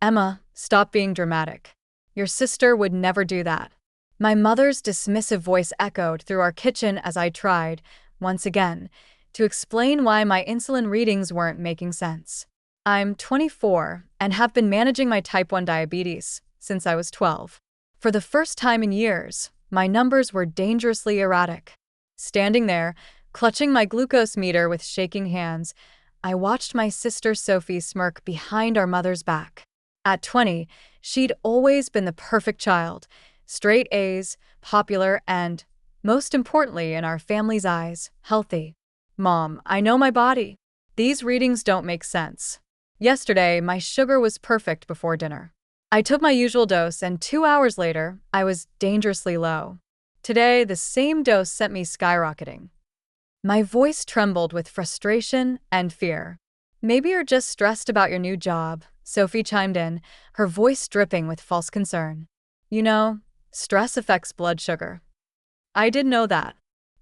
Emma, stop being dramatic. Your sister would never do that. My mother's dismissive voice echoed through our kitchen as I tried, once again, to explain why my insulin readings weren't making sense. I'm 24 and have been managing my type 1 diabetes since I was 12. For the first time in years, my numbers were dangerously erratic. Standing there, clutching my glucose meter with shaking hands, I watched my sister Sophie smirk behind our mother's back. At 20, she'd always been the perfect child, straight A's, popular, and, most importantly in our family's eyes, healthy. Mom, I know my body. These readings don't make sense. Yesterday, my sugar was perfect before dinner. I took my usual dose, and 2 hours later, I was dangerously low. Today, the same dose sent me skyrocketing. My voice trembled with frustration and fear. Maybe you're just stressed about your new job, Sophie chimed in, her voice dripping with false concern. You know, stress affects blood sugar. I did know that.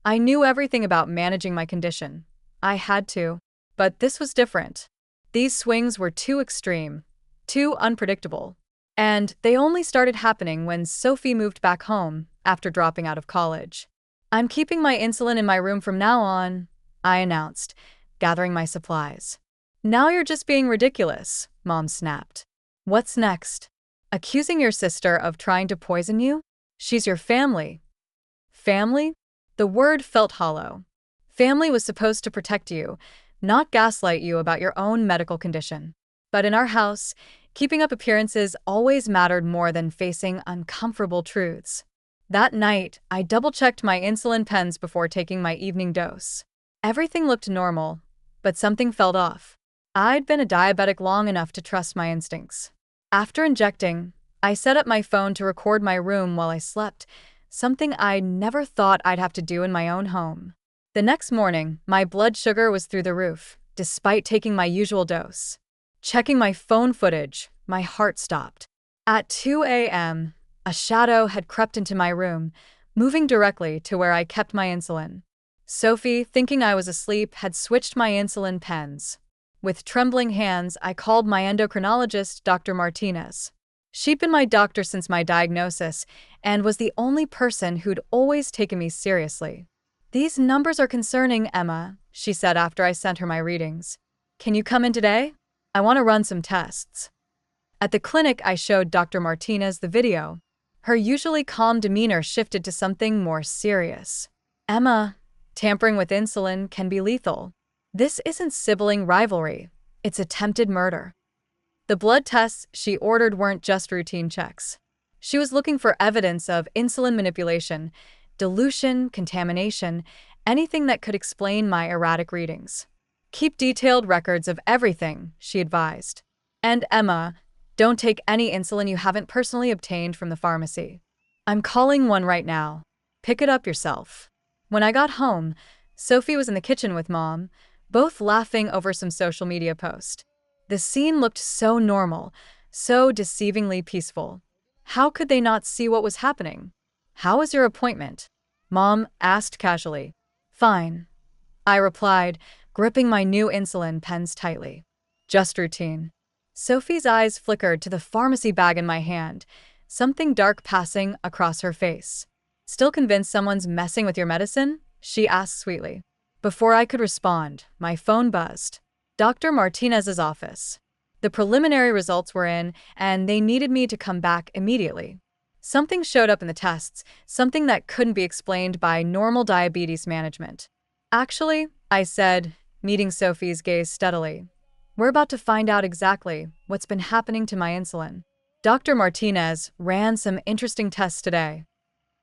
I knew everything about managing my condition. I had to. But this was different. These swings were too extreme, too unpredictable. And they only started happening when Sophie moved back home after dropping out of college. I'm keeping my insulin in my room from now on, I announced, gathering my supplies. Now you're just being ridiculous, Mom snapped. What's next? Accusing your sister of trying to poison you? She's your family. Family? The word felt hollow. Family was supposed to protect you, not gaslight you about your own medical condition. But in our house, keeping up appearances always mattered more than facing uncomfortable truths. That night, I double-checked my insulin pens before taking my evening dose. Everything looked normal, but something felt off. I'd been a diabetic long enough to trust my instincts. After injecting, I set up my phone to record my room while I slept, something I never thought I'd have to do in my own home. The next morning, my blood sugar was through the roof, despite taking my usual dose. Checking my phone footage, my heart stopped. At 2 a.m., a shadow had crept into my room, moving directly to where I kept my insulin. Sophie, thinking I was asleep, had switched my insulin pens. With trembling hands, I called my endocrinologist, Dr. Martinez. She'd been my doctor since my diagnosis and was the only person who'd always taken me seriously. These numbers are concerning, Emma, she said after I sent her my readings. Can you come in today? I want to run some tests. At the clinic, I showed Dr. Martinez the video. Her usually calm demeanor shifted to something more serious. Emma, tampering with insulin can be lethal. This isn't sibling rivalry. It's attempted murder. The blood tests she ordered weren't just routine checks. She was looking for evidence of insulin manipulation, dilution, contamination, anything that could explain my erratic readings. Keep detailed records of everything, she advised. And Emma, don't take any insulin you haven't personally obtained from the pharmacy. I'm calling one right now. Pick it up yourself. When I got home, Sophie was in the kitchen with Mom, both laughing over some social media post. The scene looked so normal, so deceivingly peaceful. How could they not see what was happening? How was your appointment? Mom asked casually. Fine, I replied, gripping my new insulin pens tightly. Just routine. Sophie's eyes flickered to the pharmacy bag in my hand, something dark passing across her face. Still convinced someone's messing with your medicine? She asked sweetly. Before I could respond, my phone buzzed. Dr. Martinez's office. The preliminary results were in, and they needed me to come back immediately. Something showed up in the tests, something that couldn't be explained by normal diabetes management. Actually, I said, meeting Sophie's gaze steadily, we're about to find out exactly what's been happening to my insulin. Dr. Martinez ran some interesting tests today.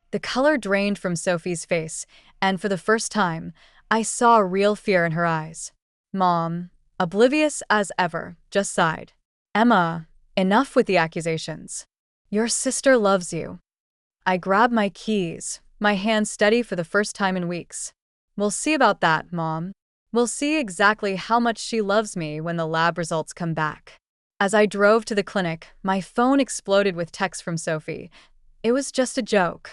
The color drained from Sophie's face, and for the first time, I saw real fear in her eyes. Mom, oblivious as ever, just sighed. Emma, enough with the accusations. Your sister loves you. I grabbed my keys, my hand steady for the first time in weeks. We'll see about that, Mom. We'll see exactly how much she loves me when the lab results come back. As I drove to the clinic, my phone exploded with texts from Sophie. It was just a joke.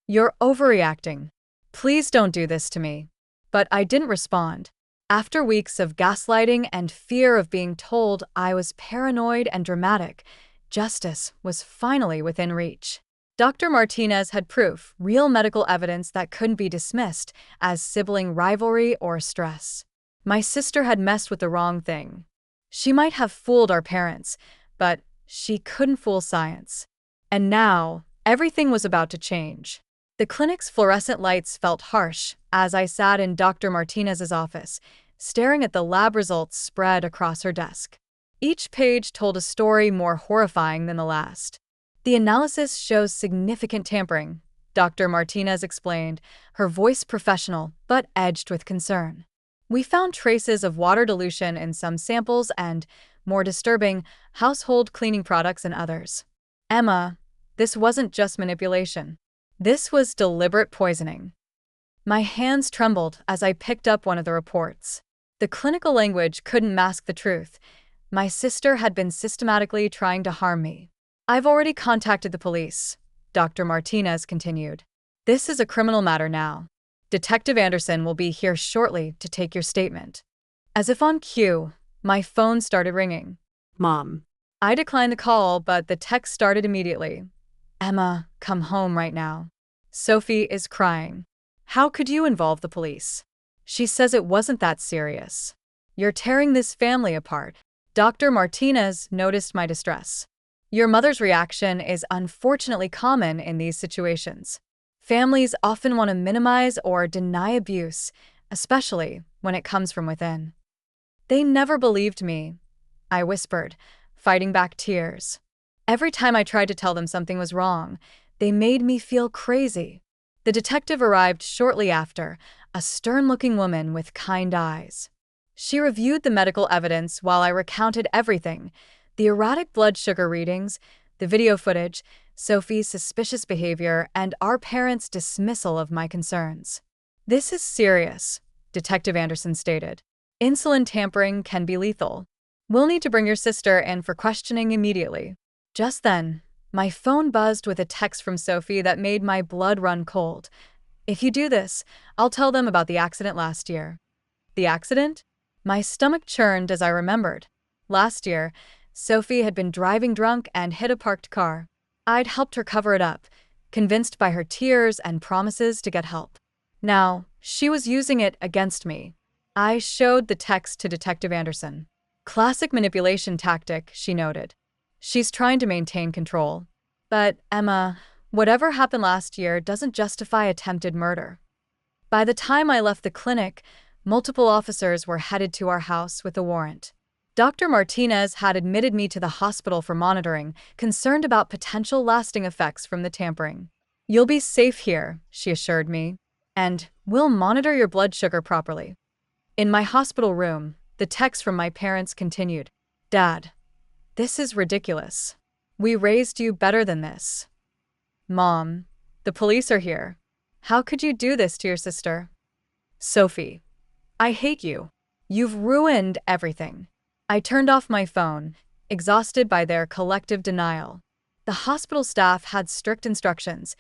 You're overreacting. Please don't do this to me. But I didn't respond. After weeks of gaslighting and fear of being told I was paranoid and dramatic, justice was finally within reach. Dr. Martinez had proof, real medical evidence that couldn't be dismissed as sibling rivalry or stress. My sister had messed with the wrong thing. She might have fooled our parents, but she couldn't fool science. And now, everything was about to change. The clinic's fluorescent lights felt harsh as I sat in Dr. Martinez's office, staring at the lab results spread across her desk. Each page told a story more horrifying than the last. The analysis shows significant tampering, Dr. Martinez explained, her voice professional but edged with concern. We found traces of water dilution in some samples and, more disturbing, household cleaning products in others. Emma, this wasn't just manipulation. This was deliberate poisoning. My hands trembled as I picked up one of the reports. The clinical language couldn't mask the truth. My sister had been systematically trying to harm me. I've already contacted the police, Dr. Martinez continued. This is a criminal matter now. Detective Anderson will be here shortly to take your statement. As if on cue, my phone started ringing. Mom. I declined the call, but the text started immediately. Emma, come home right now. Sophie is crying. How could you involve the police? She says it wasn't that serious. You're tearing this family apart. Dr. Martinez noticed my distress. Your mother's reaction is unfortunately common in these situations. Families often want to minimize or deny abuse, especially when it comes from within. They never believed me, I whispered, fighting back tears. Every time I tried to tell them something was wrong, they made me feel crazy. The detective arrived shortly after, a stern-looking woman with kind eyes. She reviewed the medical evidence while I recounted everything: the erratic blood sugar readings, the video footage, Sophie's suspicious behavior, and our parents' dismissal of my concerns. This is serious, Detective Anderson stated. Insulin tampering can be lethal. We'll need to bring your sister in for questioning immediately. Just then, my phone buzzed with a text from Sophie that made my blood run cold. If you do this, I'll tell them about the accident last year. The accident? My stomach churned as I remembered. Last year, Sophie had been driving drunk and hit a parked car. I'd helped her cover it up, convinced by her tears and promises to get help. Now, she was using it against me. I showed the text to Detective Anderson. Classic manipulation tactic, she noted. She's trying to maintain control. But, Emma, whatever happened last year doesn't justify attempted murder. By the time I left the clinic, multiple officers were headed to our house with a warrant. Dr. Martinez had admitted me to the hospital for monitoring, concerned about potential lasting effects from the tampering. You'll be safe here, she assured me, and we'll monitor your blood sugar properly. In my hospital room, the text from my parents continued. Dad, this is ridiculous. We raised you better than this. Mom, the police are here. How could you do this to your sister? Sophie, I hate you. You've ruined everything. I turned off my phone, exhausted by their collective denial. The hospital staff had strict instructions: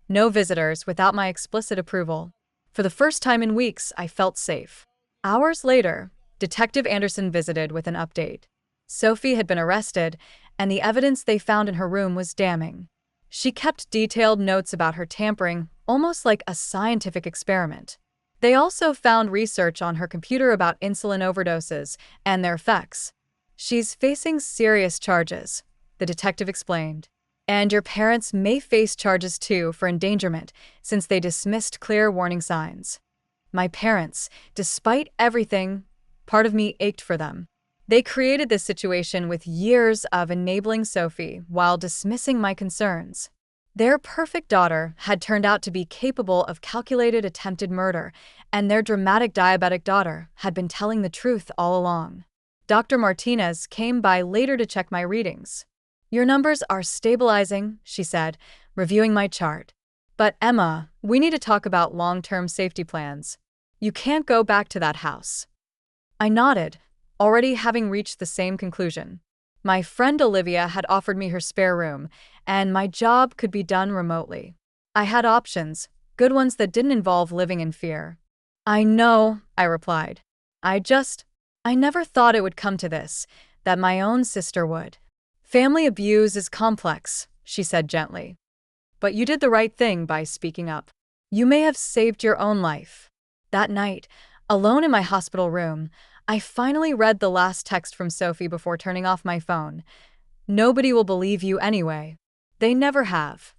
no visitors without my explicit approval. For the first time in weeks, I felt safe. Hours later, Detective Anderson visited with an update. Sophie had been arrested, and the evidence they found in her room was damning. She kept detailed notes about her tampering, almost like a scientific experiment. They also found research on her computer about insulin overdoses and their effects. She's facing serious charges, the detective explained. And your parents may face charges too for endangerment, since they dismissed clear warning signs. My parents, despite everything, part of me ached for them. They created this situation with years of enabling Sophie while dismissing my concerns. Their perfect daughter had turned out to be capable of calculated attempted murder, and their dramatic diabetic daughter had been telling the truth all along. Dr. Martinez came by later to check my readings. Your numbers are stabilizing, she said, reviewing my chart. But Emma, we need to talk about long-term safety plans. You can't go back to that house. I nodded, already having reached the same conclusion. My friend Olivia had offered me her spare room, and my job could be done remotely. I had options, good ones that didn't involve living in fear. I know, I replied. I just, I never thought it would come to this, that my own sister would. Family abuse is complex, she said gently. But you did the right thing by speaking up. You may have saved your own life. That night, alone in my hospital room, I finally read the last text from Sophie before turning off my phone. Nobody will believe you anyway. They never have.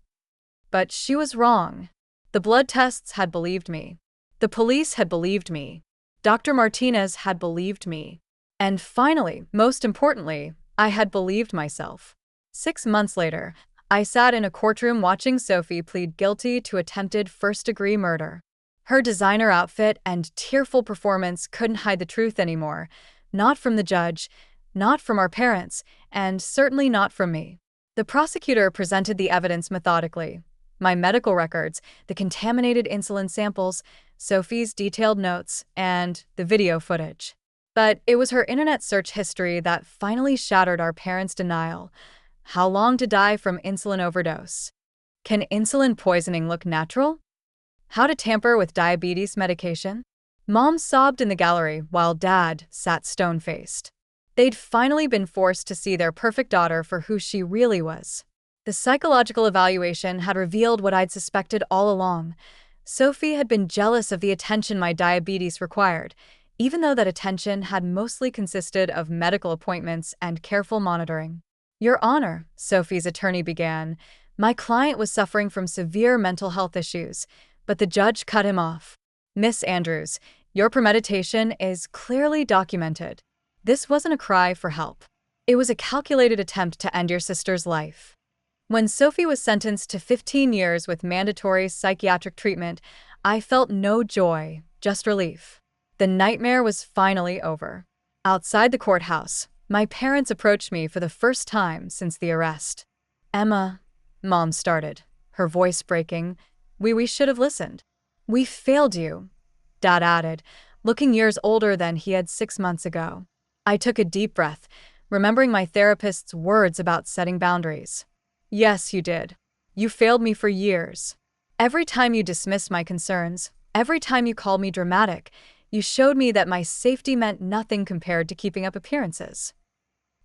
But she was wrong. The blood tests had believed me. The police had believed me. Dr. Martinez had believed me. And finally, most importantly, I had believed myself. 6 months later, I sat in a courtroom watching Sophie plead guilty to attempted first-degree murder. Her designer outfit and tearful performance couldn't hide the truth anymore. Not from the judge, not from our parents, and certainly not from me. The prosecutor presented the evidence methodically. My medical records, the contaminated insulin samples, Sophie's detailed notes, and the video footage. But it was her internet search history that finally shattered our parents' denial. How long to die from insulin overdose? Can insulin poisoning look natural? How to tamper with diabetes medication? Mom sobbed in the gallery while Dad sat stone-faced. They'd finally been forced to see their perfect daughter for who she really was. The psychological evaluation had revealed what I'd suspected all along. Sophie had been jealous of the attention my diabetes required, even though that attention had mostly consisted of medical appointments and careful monitoring. Your Honor, Sophie's attorney began, my client was suffering from severe mental health issues, but the judge cut him off. Miss Andrews, your premeditation is clearly documented. This wasn't a cry for help. It was a calculated attempt to end your sister's life. When Sophie was sentenced to 15 years with mandatory psychiatric treatment, I felt no joy, just relief. The nightmare was finally over. Outside the courthouse, my parents approached me for the first time since the arrest. Emma, Mom started, her voice breaking. We should have listened. We failed you, Dad added, looking years older than he had 6 months ago. I took a deep breath, remembering my therapist's words about setting boundaries. Yes, you did. You failed me for years. Every time you dismissed my concerns, every time you called me dramatic, you showed me that my safety meant nothing compared to keeping up appearances.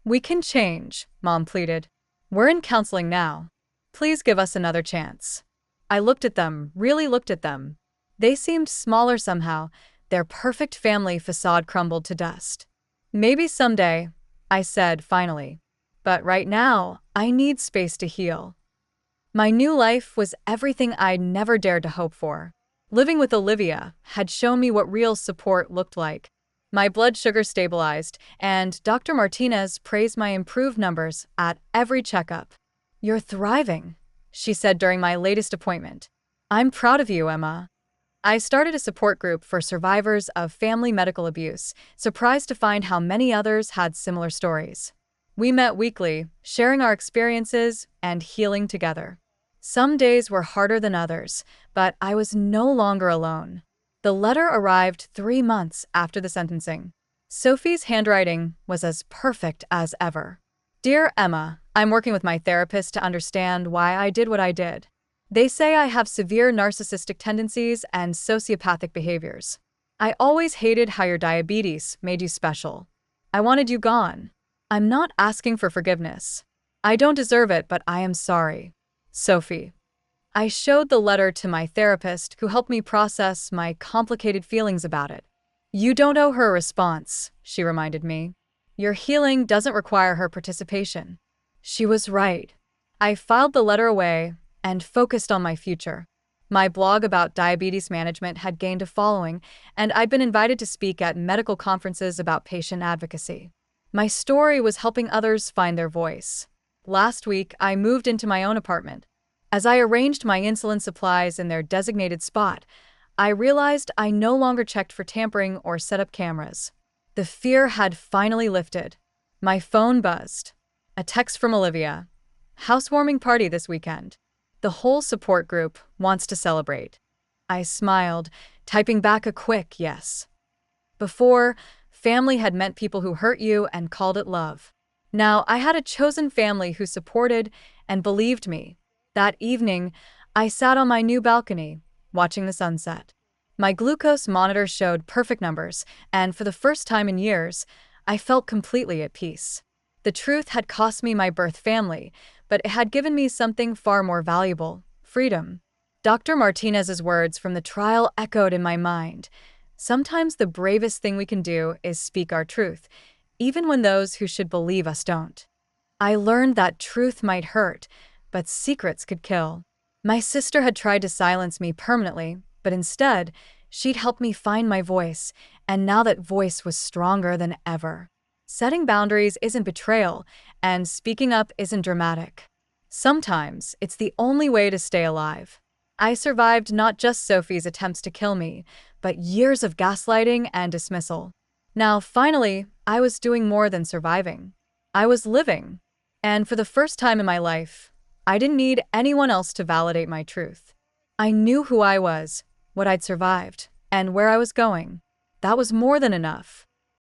We can change, Mom pleaded. We're in counseling now. Please give us another chance. I looked at them, really looked at them. They seemed smaller somehow. Their perfect family facade crumbled to dust. Maybe someday, I said finally. But right now, I need space to heal. My new life was everything I'd never dared to hope for. Living with Olivia had shown me what real support looked like. My blood sugar stabilized, and Dr. Martinez praised my improved numbers at every checkup. You're thriving, she said during my latest appointment. I'm proud of you, Emma. I started a support group for survivors of family medical abuse, surprised to find how many others had similar stories. We met weekly, sharing our experiences and healing together. Some days were harder than others, but I was no longer alone. The letter arrived 3 months after the sentencing. Sophie's handwriting was as perfect as ever. Dear Emma, I'm working with my therapist to understand why I did what I did. They say I have severe narcissistic tendencies and sociopathic behaviors. I always hated how your diabetes made you special. I wanted you gone. I'm not asking for forgiveness. I don't deserve it, but I am sorry. Sophie. I showed the letter to my therapist, who helped me process my complicated feelings about it. You don't owe her a response, she reminded me. Your healing doesn't require her participation. She was right. I filed the letter away and focused on my future. My blog about diabetes management had gained a following, and I'd been invited to speak at medical conferences about patient advocacy. My story was helping others find their voice. Last week, I moved into my own apartment. As I arranged my insulin supplies in their designated spot, I realized I no longer checked for tampering or set up cameras. The fear had finally lifted. My phone buzzed. A text from Olivia. Housewarming party this weekend. The whole support group wants to celebrate. I smiled, typing back a quick yes. Before, family had meant people who hurt you and called it love. Now I had a chosen family who supported and believed me. That evening, I sat on my new balcony, watching the sunset. My glucose monitor showed perfect numbers, and for the first time in years, I felt completely at peace. The truth had cost me my birth family, but it had given me something far more valuable: freedom. Dr. Martinez's words from the trial echoed in my mind. Sometimes the bravest thing we can do is speak our truth, even when those who should believe us don't. I learned that truth might hurt, but secrets could kill. My sister had tried to silence me permanently, but instead, she'd helped me find my voice, and now that voice was stronger than ever. Setting boundaries isn't betrayal, and speaking up isn't dramatic. Sometimes, it's the only way to stay alive. I survived not just Sophie's attempts to kill me, but years of gaslighting and dismissal. Now, finally, I was doing more than surviving. I was living. And for the first time in my life, I didn't need anyone else to validate my truth. I knew who I was, what I'd survived, and where I was going. That was more than enough.